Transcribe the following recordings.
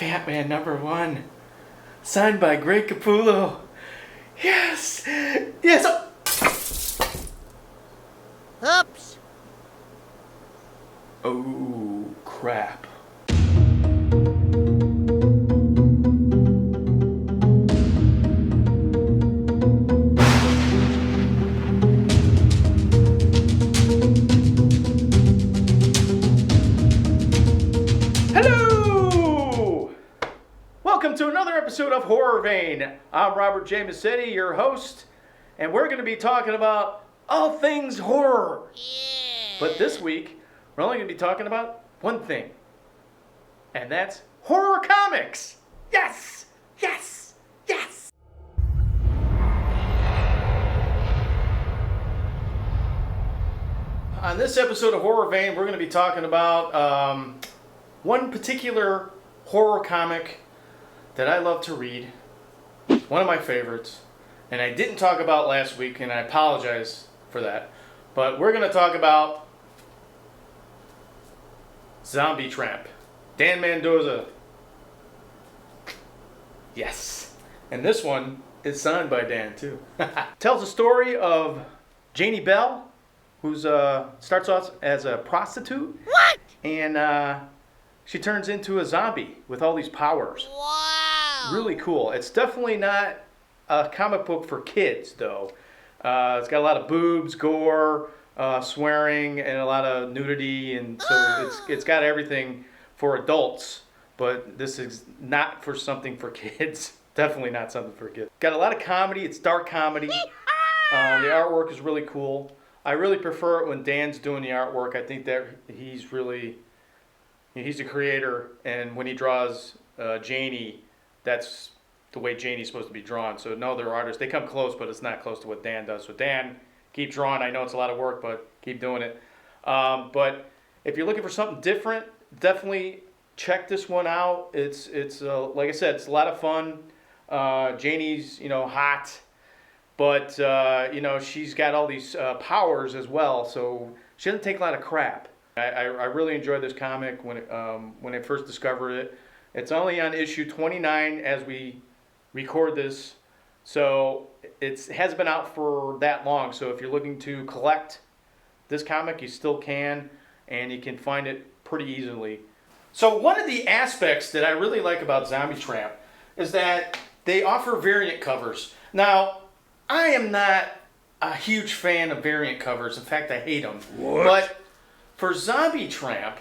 Batman #1. Signed by Greg Capullo. Yes! Yes! Oops. Oh, crap. Hello! Welcome to another episode of Horror Vein. I'm Robert J. Massetti, your host, and we're going to be talking about all things horror. Yeah. But this week, we're only going to be talking about one thing, and that's horror comics. Yes! Yes! Yes! On this episode of Horror Vein, we're going to be talking about one particular horror comic that I love to read. One of my favorites. And I didn't talk about last week, and I apologize for that. But we're going to talk about Zombie Tramp. Dan Mendoza. Yes. And this one is signed by Dan, too. Tells the story of Janie Bell, who starts off as a prostitute. What? And she turns into a zombie with all these powers. Wow. Really cool. It's definitely not a comic book for kids, though. It's got a lot of boobs, gore, swearing, and a lot of nudity, and so it's got everything for adults. But this is not for something for kids. Definitely not something for kids. Got a lot of comedy. It's dark comedy. The artwork is really cool. I really prefer it when Dan's doing the artwork. I think that he's the creator, and when he draws Janie, that's the way Janie's supposed to be drawn. So no, they're artists. They come close, but it's not close to what Dan does. So Dan, keep drawing. I know it's a lot of work, but keep doing it. But if you're looking for something different, definitely check this one out. It's like I said, it's a lot of fun. Janie's hot, but she's got all these powers as well. So she doesn't take a lot of crap. I really enjoyed this comic when I first discovered it. It's only on issue 29 as we record this, so it hasn't been out for that long. So if you're looking to collect this comic, you still can, and you can find it pretty easily. So one of the aspects that I really like about Zombie Tramp is that they offer variant covers. Now, I am not a huge fan of variant covers. In fact, I hate them. What? But for Zombie Tramp,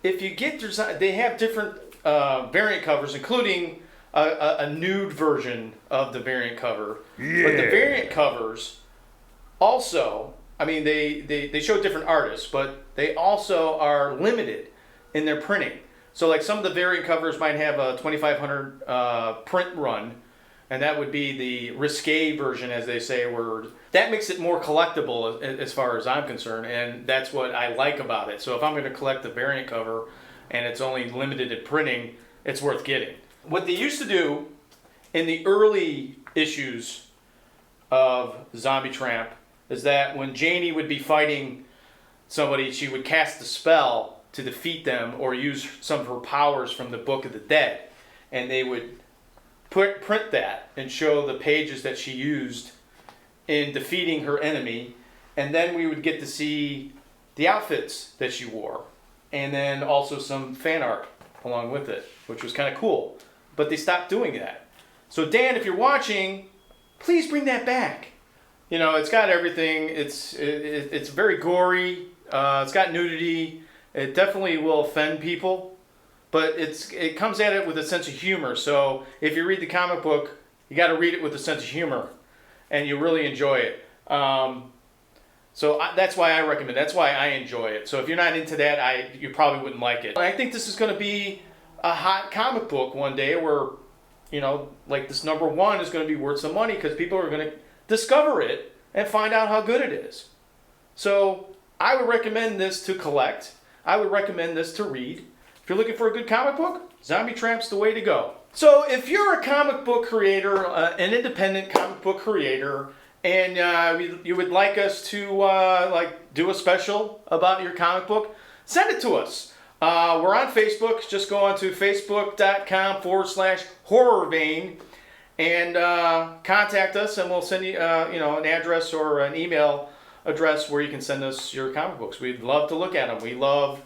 if you get they have different variant covers, including a nude version of the variant cover. Yeah. But the variant covers also, they show different artists, but they also are limited in their printing. So like some of the variant covers might have a 2,500 print run, and that would be the risque version, as they say, where that makes it more collectible as far as I'm concerned, and that's what I like about it. So if I'm going to collect the variant cover and it's only limited in printing, it's worth getting. What they used to do in the early issues of Zombie Tramp is that when Janie would be fighting somebody, she would cast a spell to defeat them or use some of her powers from the Book of the Dead, and they would print that and show the pages that she used in defeating her enemy, and then we would get to see the outfits that she wore, and then also some fan art along with it, which was kind of cool. But they stopped doing that. So Dan, if you're watching, please bring that back. It's got everything. It's very gory. It's got nudity. It definitely will offend people, but it comes at it with a sense of humor. So if you read the comic book, you got to read it with a sense of humor, and you really enjoy it. That's why I recommend it. That's why I enjoy it. So if you're not into that, you probably wouldn't like it. I think this is going to be a hot comic book one day where, like this #1 is going to be worth some money because people are going to discover it and find out how good it is. So I would recommend this to collect. I would recommend this to read. If you're looking for a good comic book, Zombie Tramp's the way to go. So if you're a comic book creator, an independent comic book creator, and you would like us to do a special about your comic book, send it to us. We're on Facebook. Just go on to facebook.com/horror vein and contact us, and we'll send you, an address or an email address where you can send us your comic books. We'd love to look at them. We love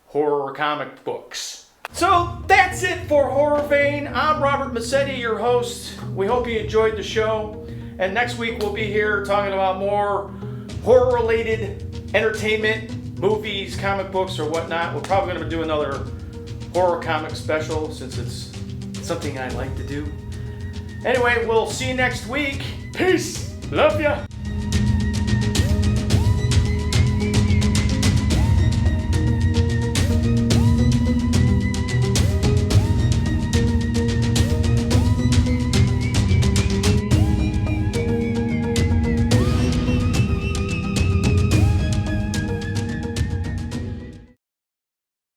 horror comic books. So that's it for Horror Vein. I'm Robert Massetti, your host. We hope you enjoyed the show. And next week we'll be here talking about more horror-related entertainment, movies, comic books, or whatnot. We're probably going to do another horror comic special since it's something I like to do. Anyway, we'll see you next week. Peace. Love ya.